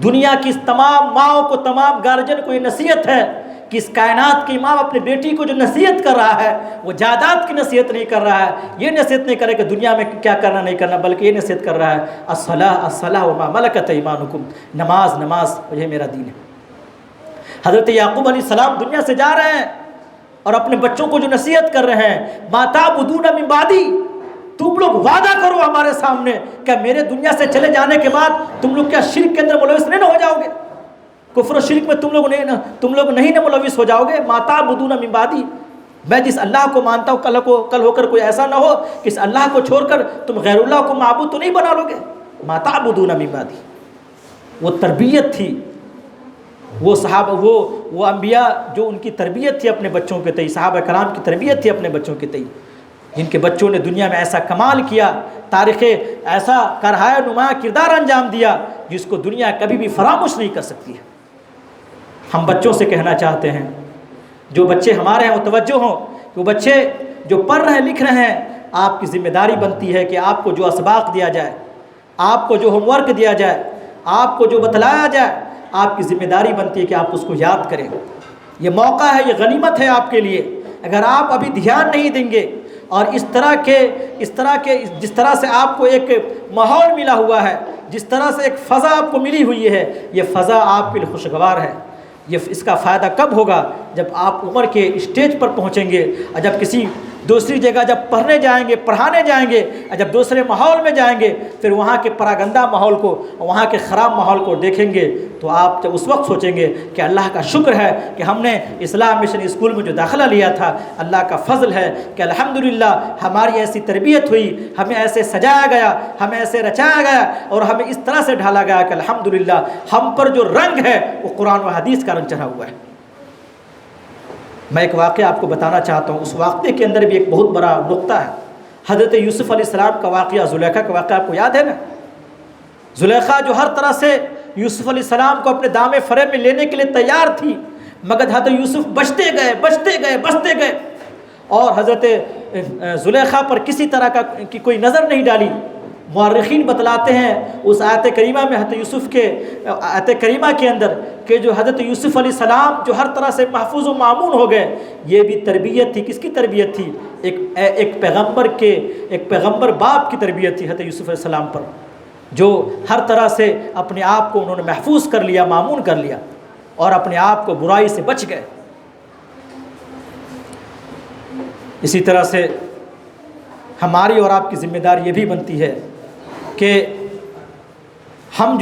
دنیا کی تمام ماؤں کو، تمام گارجن کو یہ نصیحت ہے کہ اس کائنات کی ماں اپنے بیٹی کو جو نصیحت کر رہا ہے وہ جائیداد کی نصیحت نہیں کر رہا ہے، یہ نصیحت نہیں کرے کہ دنیا میں کیا کرنا نہیں کرنا، بلکہ یہ نصیحت کر رہا ہے الصلاۃ الصلاۃ وما ملکت ایمانکم، نماز نماز، یہ میرا دین ہے۔ حضرت یعقوب علیہ السلام دنیا سے جا رہے ہیں اور اپنے بچوں کو جو نصیحت کر رہے ہیں ما تعبدون من بعدی، تم لوگ وعدہ کرو ہمارے سامنے کہ میرے دنیا سے چلے جانے کے بعد تم لوگ کیا شرک کے اندر ملوث نہیں ہو جاؤ گے، کفر و شرک میں تم لوگ نہیں ملوث ہو جاؤ گے۔ ما تعبدون من بعدی، میں جس اللہ کو مانتا ہوں کل ہو کر کوئی ایسا نہ ہو کہ اس اللہ کو چھوڑ کر تم غیر اللہ کو معبود تو نہیں بنا لو گے۔ ما تعبدون من بعدی، وہ تربیت تھی، وہ صحابہ وہ انبیاء جو ان کی تربیت تھی اپنے بچوں کے تئیں، صحابہ کرام کی تربیت تھی اپنے بچوں کے تئیں، جن کے بچوں نے دنیا میں ایسا کمال کیا، تاریخ ایسا کرہائے نمایاں کردار انجام دیا جس کو دنیا کبھی بھی فراموش نہیں کر سکتی ہے۔ ہم بچوں سے کہنا چاہتے ہیں، جو بچے ہمارے ہیں وہ توجہ ہوں، وہ بچے جو پڑھ رہے ہیں لکھ رہے ہیں، آپ کی ذمہ داری بنتی ہے کہ آپ کو جو اسباق دیا جائے، آپ کو جو ہوم ورک دیا جائے، آپ کو جو بتلایا جائے، آپ کی ذمہ داری بنتی ہے کہ آپ اس کو یاد کریں۔ یہ موقع ہے، یہ غنیمت ہے آپ کے لیے۔ اگر آپ ابھی دھیان نہیں دیں گے اور اس طرح کے جس طرح سے آپ کو ایک ماحول ملا ہوا ہے، جس طرح سے ایک فضا آپ کو ملی ہوئی ہے، یہ فضا آپ کے لیے خوشگوار ہے۔ اس کا فائدہ کب ہوگا؟ جب آپ عمر کے اسٹیج پر پہنچیں گے اور جب کسی دوسری جگہ جب پڑھنے جائیں گے، پڑھانے جائیں گے، اور جب دوسرے ماحول میں جائیں گے، پھر وہاں کے پراگندہ ماحول کو، وہاں کے خراب ماحول کو دیکھیں گے تو آپ جب اس وقت سوچیں گے کہ اللہ کا شکر ہے کہ ہم نے اسلام مشن اسکول میں جو داخلہ لیا تھا، اللہ کا فضل ہے کہ الحمدللہ ہماری ایسی تربیت ہوئی، ہمیں ایسے سجایا گیا، ہمیں ایسے رچایا گیا اور ہمیں اس طرح سے ڈھالا گیا کہ الحمدللہ ہم پر جو رنگ ہے وہ قرآن و حدیث کا رنگ چڑھا ہوا ہے۔ میں ایک واقعہ آپ کو بتانا چاہتا ہوں، اس واقعے کے اندر بھی ایک بہت بڑا نقطہ ہے۔ حضرت یوسف علیہ السلام کا واقعہ، زلیخا کا واقعہ آپ کو یاد ہے نا؟ زلیخا جو ہر طرح سے یوسف علیہ السلام کو اپنے دامے فریب میں لینے کے لیے تیار تھی، مگر حضرت یوسف بچتے گئے اور حضرت زلیخا پر کسی طرح کی کوئی نظر نہیں ڈالی۔ مورخین بتلاتے ہیں اس آیت کریمہ میں حضرت یوسف کے آیت کریمہ کے اندر کہ جو حضرت یوسف علیہ السلام جو ہر طرح سے محفوظ و معمون ہو گئے، یہ بھی تربیت تھی۔ کس کی تربیت تھی؟ ایک پیغمبر باپ کی تربیت تھی حضرت یوسف علیہ السلام پر، جو ہر طرح سے اپنے آپ کو انہوں نے محفوظ کر لیا، معمون کر لیا اور اپنے آپ کو برائی سے بچ گئے۔ اسی طرح سے ہماری اور آپ کی ذمہ داری یہ بھی بنتی ہے کہ ہمیں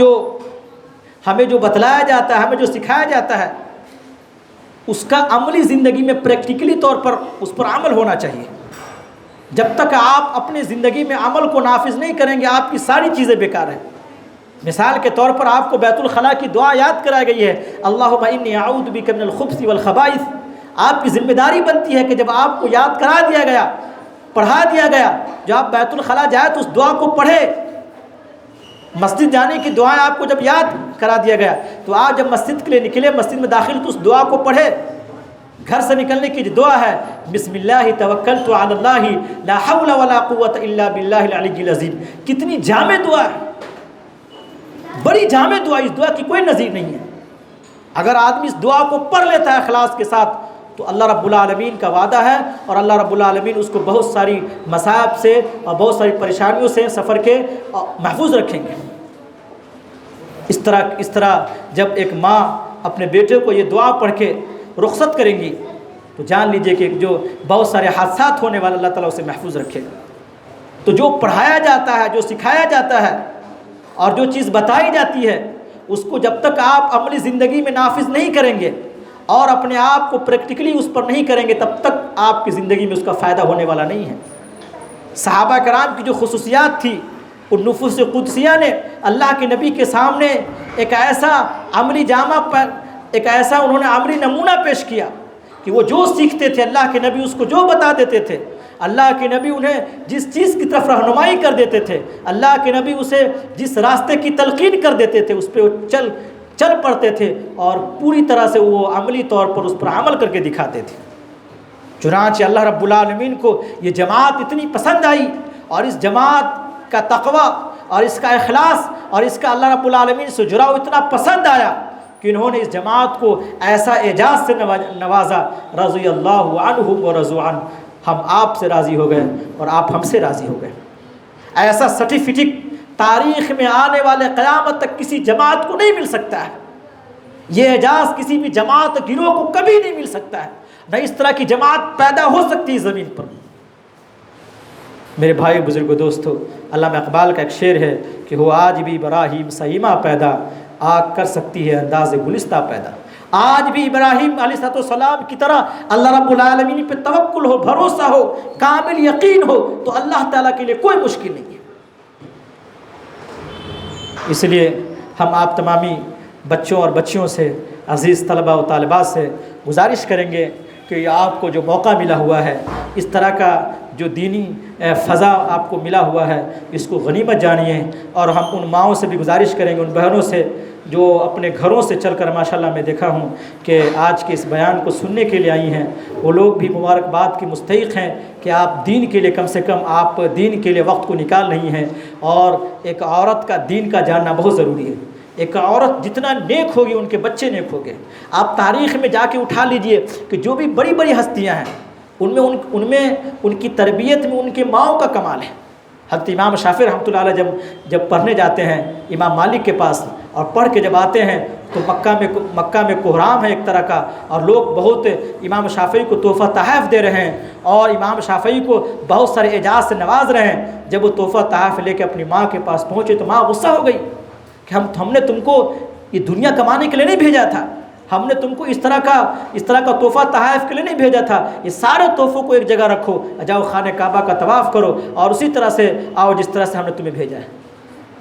جو بتلایا جاتا ہے، ہمیں جو سکھایا جاتا ہے، اس کا عملی زندگی میں پریکٹیکلی طور پر اس پر عمل ہونا چاہیے۔ جب تک آپ اپنی زندگی میں عمل کو نافذ نہیں کریں گے، آپ کی ساری چیزیں بیکار ہیں۔ مثال کے طور پر آپ کو بیت الخلاء کی دعا یاد کرائی گئی ہے، اللہم انی اعوذ بک من الخبث والخبائث۔ آپ کی ذمہ داری بنتی ہے کہ جب آپ کو یاد کرا دیا گیا، پڑھا دیا گیا، جو آپ بیت الخلاء جائے تو اس دعا کو پڑھے۔ مسجد جانے کی دعائیں آپ کو جب یاد کرا دیا گیا تو آپ جب مسجد کے لیے نکلے، مسجد میں داخل تو اس دعا کو پڑھے۔ گھر سے نکلنے کی جو دعا ہے، بسم اللہ توکلت علی اللہ لا حول ولا قوت الا باللہ العلی العظیم، کتنی جامع دعا ہے، بڑی جامع دعا، اس دعا کی کوئی نظیر نہیں ہے۔ اگر آدمی اس دعا کو پڑھ لیتا ہے اخلاص کے ساتھ تو اللہ رب العالمین کا وعدہ ہے اور اللہ رب العالمین اس کو بہت ساری مصائب سے اور بہت ساری پریشانیوں سے سفر کے محفوظ رکھیں گے۔ اس طرح جب ایک ماں اپنے بیٹے کو یہ دعا پڑھ کے رخصت کریں گی تو جان لیجئے کہ جو بہت سارے حادثات ہونے والے اللہ تعالیٰ اسے محفوظ رکھے گا۔ تو جو پڑھایا جاتا ہے، جو سکھایا جاتا ہے اور جو چیز بتائی جاتی ہے، اس کو جب تک آپ عملی زندگی میں نافذ نہیں کریں گے اور اپنے آپ کو پریکٹیکلی اس پر نہیں کریں گے، تب تک آپ کی زندگی میں اس کا فائدہ ہونے والا نہیں ہے۔ صحابہ کرام کی جو خصوصیات تھی، ان نفوس قدسیہ نے اللہ کے نبی کے سامنے ایک ایسا عملی انہوں نے عملی نمونہ پیش کیا کہ وہ جو سیکھتے تھے اللہ کے نبی اس کو جو بتا دیتے تھے، اللہ کے نبی انہیں جس چیز کی طرف رہنمائی کر دیتے تھے، اللہ کے نبی اسے جس راستے کی تلقین کر دیتے تھے، اس پہ وہ چل پڑتے تھے اور پوری طرح سے وہ عملی طور پر اس پر عمل کر کے دکھاتے تھے۔ چنانچہ اللہ رب العالمین کو یہ جماعت اتنی پسند آئی اور اس جماعت کا تقوی اور اس کا اخلاص اور اس کا اللہ رب العالمین سے جڑاؤ اتنا پسند آیا کہ انہوں نے اس جماعت کو ایسا اعزاز سے نوازا، رضی اللہ عنہم ورضوا عنہ، ہم آپ سے راضی ہو گئے اور آپ ہم سے راضی ہو گئے۔ ایسا سرٹیفکیٹ تاریخ میں آنے والے قیامت تک کسی جماعت کو نہیں مل سکتا ہے۔ یہ اعزاز کسی بھی جماعت گروہ کو کبھی نہیں مل سکتا ہے، نہ اس طرح کی جماعت پیدا ہو سکتی ہے زمین پر۔ میرے بھائی بزرگو دوستو، علامہ اقبال کا ایک شعر ہے کہ وہ آج بھی ابراہیم سیمہ پیدا، آگ کر سکتی ہے انداز گلستہ پیدا۔ آج بھی ابراہیم علیہ السلام کی طرح اللہ رب العالمین پہ توکل ہو، بھروسہ ہو، کامل یقین ہو تو اللہ تعالیٰ کے لیے کوئی مشکل نہیں ہے۔ اس لیے ہم آپ تمامی بچوں اور بچیوں سے، عزیز طلباء و طالبات سے گزارش کریں گے کہ آپ کو جو موقع ملا ہوا ہے، اس طرح کا جو دینی فضا آپ کو ملا ہوا ہے، اس کو غنیمت جانیے۔ اور ہم ان ماؤں سے بھی گزارش کریں گے، ان بہنوں سے جو اپنے گھروں سے چل کر ماشاءاللہ میں دیکھا ہوں کہ آج کے اس بیان کو سننے کے لیے آئی ہیں، وہ لوگ بھی مبارکباد کی مستحق ہیں کہ آپ دین کے لیے کم سے کم آپ دین کے لیے وقت کو نکال رہی ہیں۔ اور ایک عورت کا دین کا جاننا بہت ضروری ہے۔ ایک عورت جتنا نیک ہوگی ان کے بچے نیک ہوگے۔ آپ تاریخ میں جا کے اٹھا لیجئے کہ جو بھی بڑی بڑی ہستیاں ہیں ان میں ان کی تربیت میں ان کے ماؤں کا کمال ہے۔ حضرت امام شافعی رحمۃ اللہ علیہ جب پڑھنے جاتے ہیں امام مالک کے پاس اور پڑھ کے جب آتے ہیں تو مکہ میں کوہرام ہے ایک طرح کا، اور لوگ بہت امام شافعی کو تحفہ تحائف دے رہے ہیں اور امام شافعی کو بہت سارے اعزاز سے نواز رہے ہیں۔ جب وہ تحفہ تحائف لے کے اپنی ماں کے پاس پہنچے تو ماں غصہ ہو گئی کہ ہم نے تم کو یہ دنیا کمانے کے لیے نہیں بھیجا تھا، ہم نے تم کو اس طرح کا تحفہ تحائف کے لیے نہیں بھیجا تھا، یہ سارے تحفوں کو ایک جگہ رکھو، جاؤ خانہ کعبہ کا طواف کرو اور اسی طرح سے آؤ جس طرح سے ہم نے تمہیں بھیجا ہے۔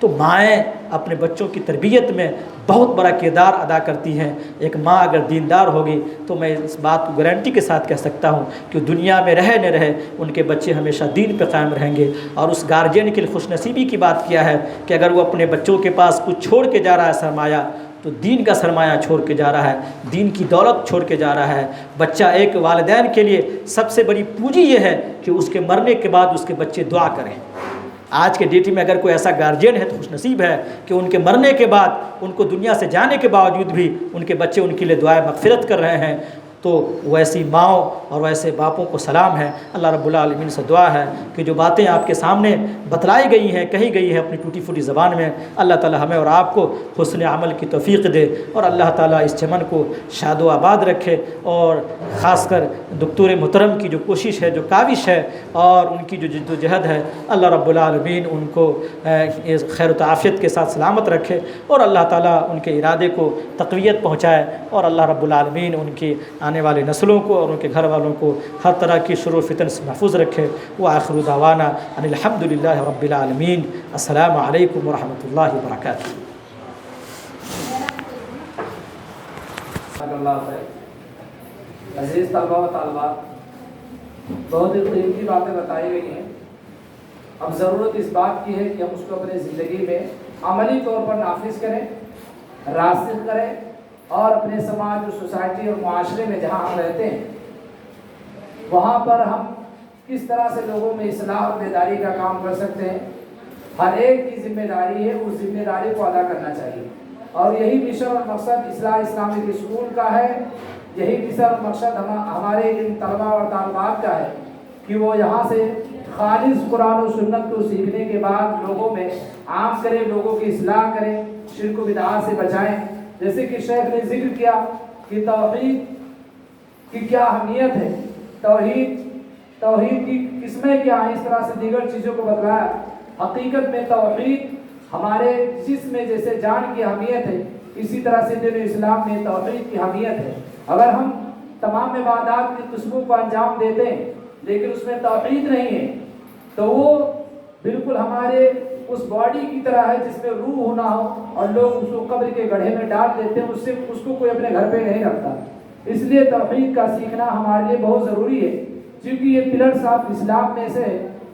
تو مائیں اپنے بچوں کی تربیت میں بہت بڑا کردار ادا کرتی ہیں۔ ایک ماں اگر دیندار ہوگی تو میں اس بات کو گارنٹی کے ساتھ کہہ سکتا ہوں کہ دنیا میں رہے نہ رہے ان کے بچے ہمیشہ دین پہ قائم رہیں گے۔ اور اس گارجین کے لیے خوش نصیبی کی بات کیا ہے کہ اگر وہ اپنے بچوں کے پاس کچھ چھوڑ کے جا رہا ہے سرمایہ، تو دین کا سرمایہ چھوڑ کے جا رہا ہے، دین کی دولت چھوڑ کے جا رہا ہے۔ بچہ ایک والدین کے لیے سب سے بڑی پونجی یہ ہے کہ اس کے مرنے کے بعد اس کے بچے دعا کریں۔ آج کے ڈیٹ میں اگر کوئی ایسا گارجین ہے تو خوش نصیب ہے کہ ان کے مرنے کے بعد، ان کو دنیا سے جانے کے باوجود بھی ان کے بچے ان کے لیے دعائے مغفرت کر رہے ہیں۔ تو ویسی ماؤں اور ویسے باپوں کو سلام ہے۔ اللہ رب العالمین سے دعا ہے کہ جو باتیں آپ کے سامنے بتلائی گئی ہیں، کہی گئی ہیں اپنی ٹوٹی پھوٹی زبان میں، اللہ تعالی ہمیں اور آپ کو حسن عمل کی توفیق دے، اور اللہ تعالی اس چمن کو شاد و آباد رکھے۔ اور خاص کر دکتور محترم کی جو کوشش ہے، جو کاوش ہے، اور ان کی جو جد و جہد ہے، اللہ رب العالمین ان کو خیر و تعافیت کے ساتھ سلامت رکھے، اور اللہ تعالیٰ ان کے ارادے کو تقویت پہنچائے، اور اللہ رب العالمین ان کی آنے والے نسلوں کو اور ان کے گھر والوں کو ہر طرح کی شرور و فتن سے محفوظ رکھے۔ وآخر دعوانا ان الحمد للہ رب العالمین۔ السلام علیکم ورحمۃ اللہ وبرکاتہ۔ عزیز طلبہ و طالبات، بہت ہی قیمتی باتیں بتائی گئی ہیں۔ اب ضرورت اس بات کی ہے کہ ہم اس کو اپنی زندگی میں عملی طور پر نافذ کریں، راسخ کریں، اور اپنے سماج اور سوسائٹی اور معاشرے میں جہاں ہم رہتے ہیں وہاں پر ہم کس طرح سے لوگوں میں اصلاح اور بیداری کا کام کر سکتے ہیں۔ ہر ایک کی ذمہ داری ہے، اس ذمہ داری کو ادا کرنا چاہیے، اور یہی مشن اور مقصد اصلاح اسلامک اسکول کا ہے۔ یہی مشن اور مقصد ہمارے ان طلباء اور طالبات کا ہے کہ وہ یہاں سے خالص قرآن و سنت کو سیکھنے کے بعد لوگوں میں عام کریں، لوگوں کی اصلاح کریں، شرک و بدعات سے بچائیں۔ جیسے کہ شیخ نے ذکر کیا کہ توحید کی کیا اہمیت ہے، توحید کی قسمیں کیا ہیں، اس طرح سے دیگر چیزوں کو بتلایا۔ حقیقت میں توحید ہمارے جسم میں جیسے جان کی اہمیت ہے، اسی طرح سے دین اسلام میں توحید کی اہمیت ہے۔ اگر ہم تمام عبادات کی قسموں کو انجام دیتے ہیں لیکن اس میں توحید نہیں ہے تو وہ بالکل ہمارے اس باڈی کی طرح ہے جس میں روح نہ ہو، اور لوگ اس کو قبر کے گڑھے میں ڈال دیتے ہیں، اس کو کوئی اپنے گھر پہ نہیں رکھتا۔ اس لیے توحید کا سیکھنا ہمارے لیے بہت ضروری ہے، کیونکہ یہ پلرز آف اسلام میں سے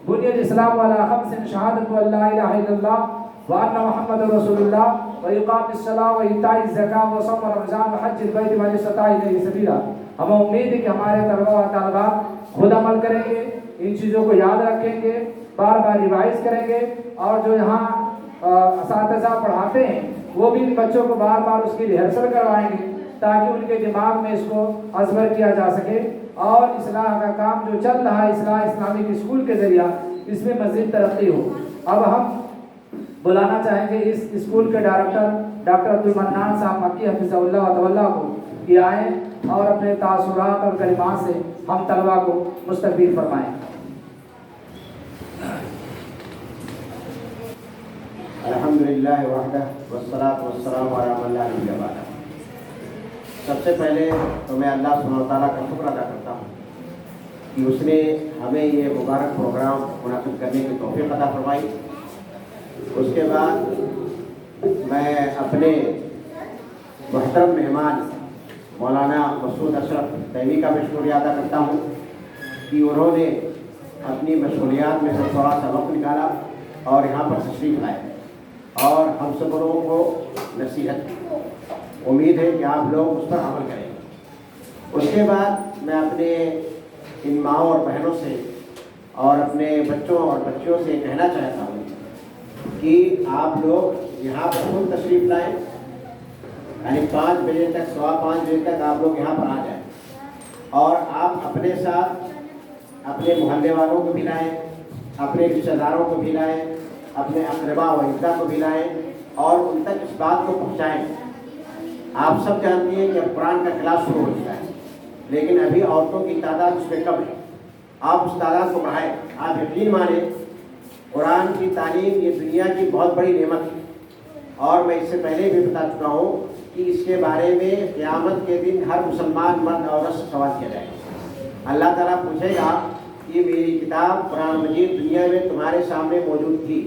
بنی الاسلام والا خمس شہادت لا الہ الا اللہ وان محمد رسول اللہ وإقام الصلاۃ وإیتاء الزکاۃ وصوم رمضان وحج البیت من استطاع الیہ سبیلا۔ ہمیں امید ہے کہ ہمارے طلباء و طالبات خود عمل کریں گے، ان چیزوں کو یاد رکھیں گے، بار بار ریوائز کریں گے، اور جو یہاں اساتذہ پڑھاتے ہیں وہ بھی بچوں کو بار بار اس کی ریہرسل کروائیں گے تاکہ ان کے دماغ میں اس کو ازبر کیا جا سکے، اور اصلاح کا کام جو چل رہا ہے اصلاح اسلامک اسکول کے ذریعہ اس میں مزید ترقی ہو۔ اب ہم بلانا چاہیں گے اس اسکول کے ڈائریکٹر ڈاکٹر عبدالمنان صاحب مکی حفظہ اللہ و تولیٰ کو کہ آئیں اور اپنے تاثرات اور کلمات سے ہم طلباء کو مستقبل فرمائیں۔ الحمدللہ وحدہ والصلاۃ والسلام علی من لا نبی بعدہ۔ سب سے پہلے تو میں اللہ سبحانہ و تعالیٰ کا شکر ادا کرتا ہوں کہ اس نے ہمیں یہ مبارک پروگرام منعقد کرنے کی توفیق عطا فرمائی۔ اس کے بعد میں اپنے محترم مہمان مولانا مسعود اشرف تیمی کا بھی شکریہ ادا کرتا ہوں کہ انہوں نے اپنی مشغولیات میں سے تھوڑا سا وقت نکالا اور یہاں پر تشریف لائے اور ہم سب لوگوں کو نصیحت کی۔ امید ہے کہ آپ لوگ اس پر عمل کریں گے۔ اس کے بعد میں اپنے ان ماؤں اور بہنوں سے اور اپنے بچوں اور بچیوں سے کہنا چاہتا ہوں کہ آپ لوگ یہاں پر خود تشریف لائیں، یعنی 5 بجے تک 5:15 بجے تک آپ لوگ یہاں پر آ جائیں، اور آپ اپنے ساتھ اپنے محلے والوں کو بھی لائیں، اپنے رشتہ داروں کو بھی لائیں، اپنے اقربا و اجداد کو بھی لائیں اور ان تک اس بات کو پہنچائیں۔ آپ سب جانتی ہیں کہ اب قرآن کا کلاس شروع ہو چکا ہے، لیکن ابھی عورتوں کی تعداد اس میں کم ہے۔ آپ اس تعداد کو بڑھائیں۔ آپ یقین مانیں قرآن کی تعلیم یہ دنیا کی بہت بڑی نعمت ہے، اور میں اس سے پہلے بھی بتا چکا ہوں کہ اس کے بارے میں قیامت کے دن ہر مسلمان مرد عورت سے سوال کیا جائے گا۔ اللہ تعالیٰ پوچھے گا کہ میری کتاب قرآن مجید دنیا میں تمہارے سامنے موجود تھی،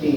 3।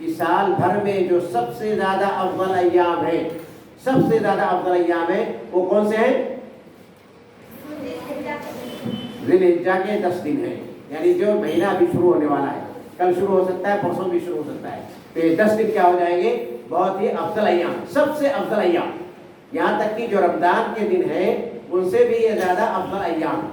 کہ سال بھر میں جو سب سے زیادہ افضل ایام ہیں، سب سے زیادہ افضل ایام ہیں، وہ کون سے ہیں؟ ذی الحجہ کے 10 دن ہیں، یعنی جو مہینہ ابھی شروع ہونے والا ہے، کل شروع ہو سکتا ہے، پرسوں بھی شروع ہو سکتا ہے، تو یہ 10 دن کیا ہو جائیں گے؟ بہت ہی افضل ایام، سب سے افضل ایام، یہاں تک کہ جو رمضان کے دن ہیں ان سے بھی یہ زیادہ افضل ایام ہے۔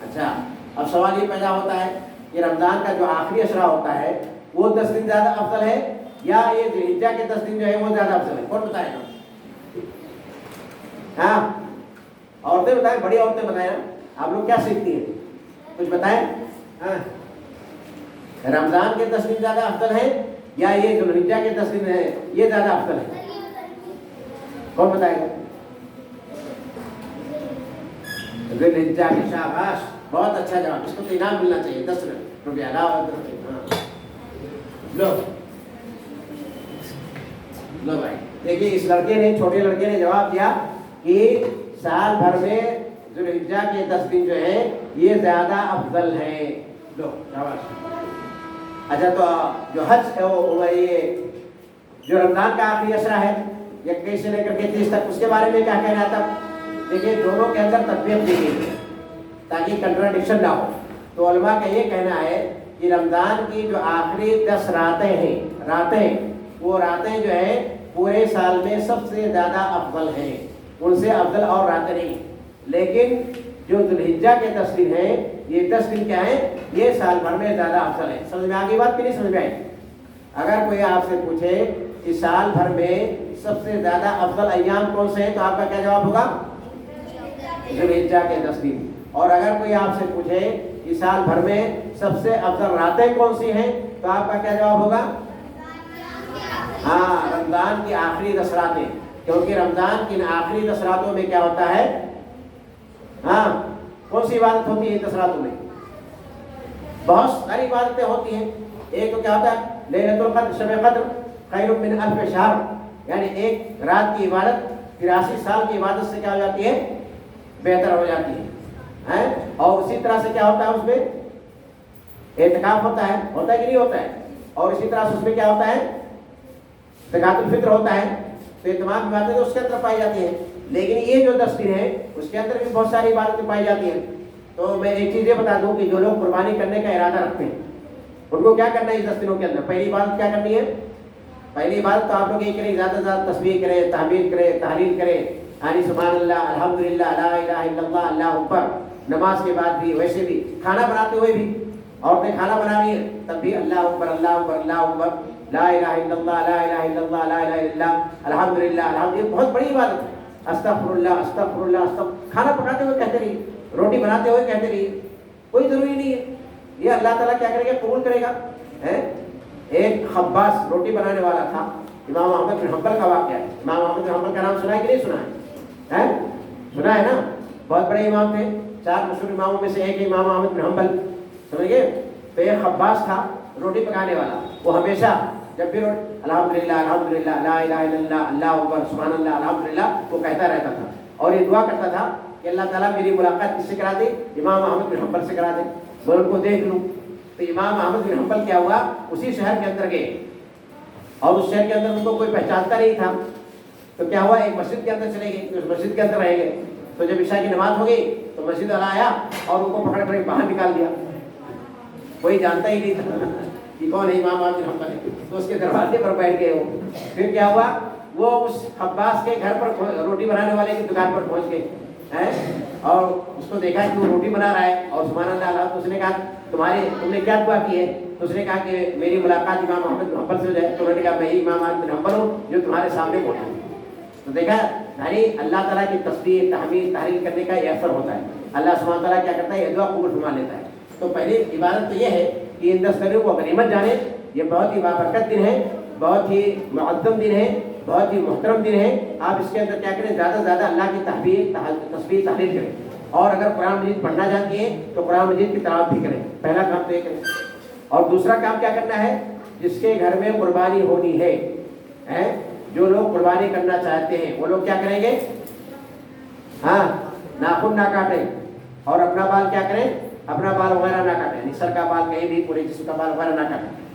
اچھا، اب سوال یہ پیدا ہوتا ہے کہ رمضان کا جو آخری اشرا ہوتا ہے وہ 10 دن زیادہ افضل ہے یا یہ ذی الحجہ کے 10 دن جو ہے وہ زیادہ افضل ہے؟ کون بتائے گا؟ ہاں، عورتیں بتائیں، بڑی عورتیں بتائیں، آپ لوگ کیا سیکھتی ہیں؟ کچھ بتائیں۔ ہاں، رمضان کے 10 دن زیادہ افضل ہے یا یہ ذی الحجہ کے 10 دن ہے یہ زیادہ افضل ہے؟ کون بتائے گا؟ ذی الحجہ کی، شاباش، بہت اچھا جواب، اس کو تو انعام ملنا چاہیے، 10 روپیہ لاؤ۔ لو لو بھائی، دیکھیے اس لڑکے نے، چھوٹے لڑکے نے جواب دیا کہ سال بھر میں ذی الحجہ کے 10 دن جو ہے یہ زیادہ افضل ہیں۔ لو شاباش۔ اچھا، تو جو حج ہے وہ یہ جو رمضان کا آخری اشرا ہے 21 سے لے کر کے 30 تک، اس کے بارے میں کیا کہنا تھا؟ دیکھیے دونوں کے اندر تطبیق دی گئی ہے تاکہ کنٹراڈکشن نہ ہو، تو علماء کا یہ کہنا ہے کہ رمضان کی جو آخری 10 راتیں ہیں، وہ راتیں جو ہیں پورے سال میں سب سے زیادہ افضل ہیں، ان سے افضل اور راتیں نہیں، لیکن جو ذی الحجہ کے 10 دن ہیں یہ 10 دن کیا ہیں؟ یہ سال بھر میں زیادہ افضل ہے۔ سمجھ میں آگئی بات کہ نہیں سمجھ میں آئی؟ اگر کوئی آپ سے پوچھے کہ سال بھر میں سب سے زیادہ افضل ایام کون سے ہیں تو آپ کا کیا جواب ہوگا؟ ذی الحجہ کے 10 دن۔ اور اگر کوئی آپ سے پوچھے کہ سال بھر میں سب سے افضل راتیں کون سی ہیں تو آپ کا کیا جواب ہوگا؟ ہاں، رمضان کی آخری 10 راتیں، کیونکہ رمضان کی آخری 10 راتوں میں کیا ہوتا ہے؟ ہاں، کون سی عبادت ہوتی ہے 10 راتوں میں؟ بہت ساری عبادتیں ہوتی ہیں۔ ایک تو کیا ہوتا ہے؟ لیلۃ القدر، شب قدر خیر من الف شہر، یعنی ایک رات کی عبادت 83 سال کی عبادت سے کیا ہو جاتی ہے؟ بہتر ہو جاتی ہے۔ اور اسی طرح سے کیا ہوتا ہے؟ اس میں اعتکاف ہوتا ہے کہ نہیں ہوتا ہے؟ اور اسی طرح سے اس میں کیا ہوتا ہے؟ زکوٰۃ الفطر ہوتا ہے۔ تو یہ تمام عبادتیں اس کے اندر پائی جاتی ہیں، لیکن یہ جو 10 دن ہیں اس کے اندر بھی بہت ساری عبادتیں پائی جاتی ہیں۔ تو میں ایک چیز یہ بتا دوں کہ جو لوگ قربانی کرنے کا ارادہ رکھتے ہیں ان کو کیا کرنا ہے اس 10 دنوں کے اندر؟ پہلی عبادت کیا کرنی ہے؟ پہلی عبادت تو آپ لوگ یہ کریں، زیادہ سے زیادہ تسبیح کریں، تحمید کریں، تحلیل کریں، یعنی سبحان اللہ، الحمدللہ، لا الہ الا اللہ، اللہ اکبر۔ نماز کے بعد بھی، ویسے بھی کھانا بناتے ہوئے بھی، عورتیں کھانا بنا رہی ہیں تب بھی اللہ اکبر، اللہ اکبر، اللہ اکبر، لا الہ الا اللہ، لا الہ الا اللہ، لا الہ الا اللہ، الحمدللہ، الحمد، یہ بہت بڑی عبادت ہے۔ استغفر اللہ، استغفر اللہ، استغفر، کھانا پکاتے ہوئے کہتے رہیے، روٹی بناتے ہوئے کہتے رہیے، کوئی ضروری نہیں ہے، یہ اللہ تعالیٰ کیا کرے گا؟ قبول کرے گا۔ ایک خباز روٹی بنانے والا تھا، امام احمد بن حنبل کا واقعہ ہے۔ امام احمد بن حنبل کا نام سنا ہے کہ نہیں سنا ہے؟ سنا ہے نا؟ بہت بڑے امام تھے، 4 مشہور اماموں میں سے ایک امام احمد بن حنبل، سمجھ گئے؟ تو ایک خباز تھا روٹی پکانے والا، وہ ہمیشہ جب بھی الحمدللہ، الحمدللہ، لا الہ الا اللہ، اللہ اکبر، سبحان اللہ، الحمدللہ، وہ کہتا رہتا تھا اور یہ دعا کرتا تھا کہ اللہ تعالیٰ میری ملاقات کس سے کرا دے؟ امام احمد بن حنبل سے کرا دے، میں ان کو دیکھ لوں۔ تو امام احمد بن حنبل کیا ہوا؟ اسی شہر کے اندر گئے اور اس شہر کے اندر ان کو کوئی پہچانتا نہیں تھا، تو کیا ہوا؟ ایک مسجد کے اندر چلے گئے، اس مسجد کے اندر رہ گئے۔ تو جب عشاء کی نماز ہو گئی تو مسجد والا آیا اور ان کو پکڑ کر باہر نکال دیا، کوئی جانتا ہی نہیں تھا کہ کون ہے امام احمد بن حنبل ہے، تو اس کے دروازے پر بیٹھ گئے وہ۔ پھر کیا ہوا؟ وہ اس خباز کے گھر پر، روٹی بنانے والے کی دکان پر پہنچ گئے اور اس کو دیکھا کہ وہ روٹی بنا رہا ہے اور سبحان اللہ، تو اس نے کہا تم نے کیا دعا کی ہے؟ تو اس نے کہا کہ میری ملاقات امام احمد بن حنبل سے ہو جائے۔ تو انہوں نے کہا میں ہی امام احمد بن حنبل ہوں جو تمہارے سامنے موجود ہوں۔ تو دیکھا، یعنی اللہ تعالیٰ کی تسبیح، تحمید، تحلیل کرنے کا یہ اثر ہوتا ہے، اللہ سبحانہ تعالیٰ کیا کرتا ہے؟ یہ دعا قبول فرما لیتا ہے۔ تو پہلی عبادت تو یہ ہے کہ ان 10 دنوں کو غنیمت جانے، یہ بہت ہی بابرکت دن ہے، بہت ہی معظم دن ہے، بہت ہی محترم دن ہے۔ آپ اس کے اندر کیا کریں؟ زیادہ سے زیادہ اللہ کی تسبیح، تحلیل کریں، اور اگر قرآن مجید پڑھنا چاہتی ہیں تو قرآن مجید کی تلاوت بھی کریں۔ پہلا کام تو یہ کریں، اور دوسرا کام کیا کرنا ہے؟ جس کے گھر میں قربانی ہونی ہے، جو لوگ قربانی کرنا چاہتے ہیں وہ لوگ کیا کریں گے؟ ہاں، ناخن نہ کاٹیں اور اپنا بال کیا کریں؟ اپنا بال وغیرہ نہ کاٹیں، یعنی سر کا بال، کہیں بھی پورے جسم کا بال وغیرہ نہ کاٹیں،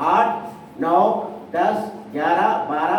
8, 9, 10, 11, 12,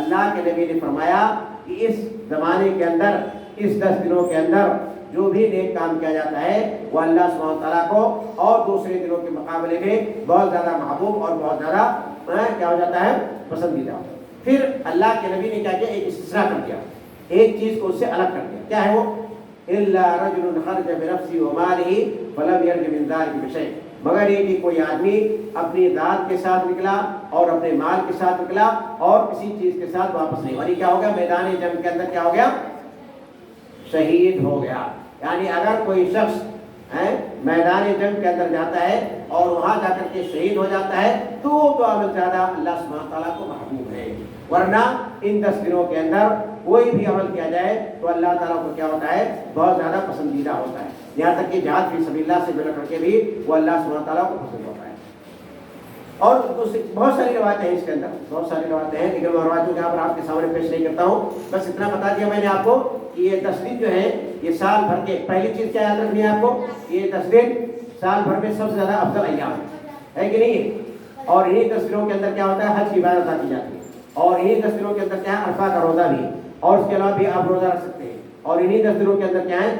اللہ کے نبی نے فرمایا کہ اس زمانے کے اندر، اس 10 دنوں کے اندر جو بھی نیک کام کیا جاتا ہے وہ اللہ سبحانہ وتعالیٰ کو اور دوسرے دنوں کے مقابلے میں بہت زیادہ محبوب اور بہت زیادہ کیا ہو جاتا ہے، پسندیدہ. پھر اللہ کے نبی نے کیا کیا، ایک استثناء کر دیا، ایک چیز کو اس سے الگ کر دیا. کیا ہے وہ؟ الا رجل خرج بنفسه وماله فلم يرج من ذلك بشيء، مگر یہ کہ کوئی آدمی اپنی ذات کے ساتھ نکلا اور اپنے مال کے ساتھ نکلا اور کسی چیز کے ساتھ واپس نہیں، یعنی کیا ہو گیا، میدان جنگ کے اندر کیا ہو گیا، شہید ہو گیا. یعنی اگر کوئی شخص میدان جنگ کے اندر جاتا ہے اور وہاں جا کر کے شہید ہو جاتا ہے تو وہ تو عمل زیادہ اللہ سبحانہ تعالیٰ کو محبوب ہے. ورنہ ان 10 دنوں کے اندر کوئی بھی عمل کیا جائے تو اللہ تعالیٰ کو کیا ہوتا ہے، بہت زیادہ پسندیدہ ہوتا ہے. یہاں تک کہ جہاد فی سبیل اللہ سے جڑ کر کے بھی وہ اللہ سبحانہ تعالیٰ کو پسند ہوتا ہے. اور بہت ساری روایتیں ہیں اس کے اندر، بہت ساری روایتیں ہیں، لیکن میں روایتوں کے یہاں پر آپ کے سامنے پیش نہیں کرتا ہوں. بس اتنا بتا دیا میں نے آپ کو کہ یہ 10 دن جو ہے یہ سال بھر کے، پہلی چیز کیا یاد رکھنی ہے آپ کو، یہ 10 دن سال بھر میں سب سے زیادہ افضل ایام ہے کہ نہیں. اور انہیں 10 دنوں کے اندر کیا ہوتا ہے، حج کی عبادت ادا کی جاتی ہے. اور انہیں 10 دنوں کے اندر کیا ہے، عرفہ کا روزہ بھی، اور اس کے علاوہ بھی آپ روزہ رکھ سکتے ہیں. اور انہیں 10 دنوں کے اندر کیا ہے،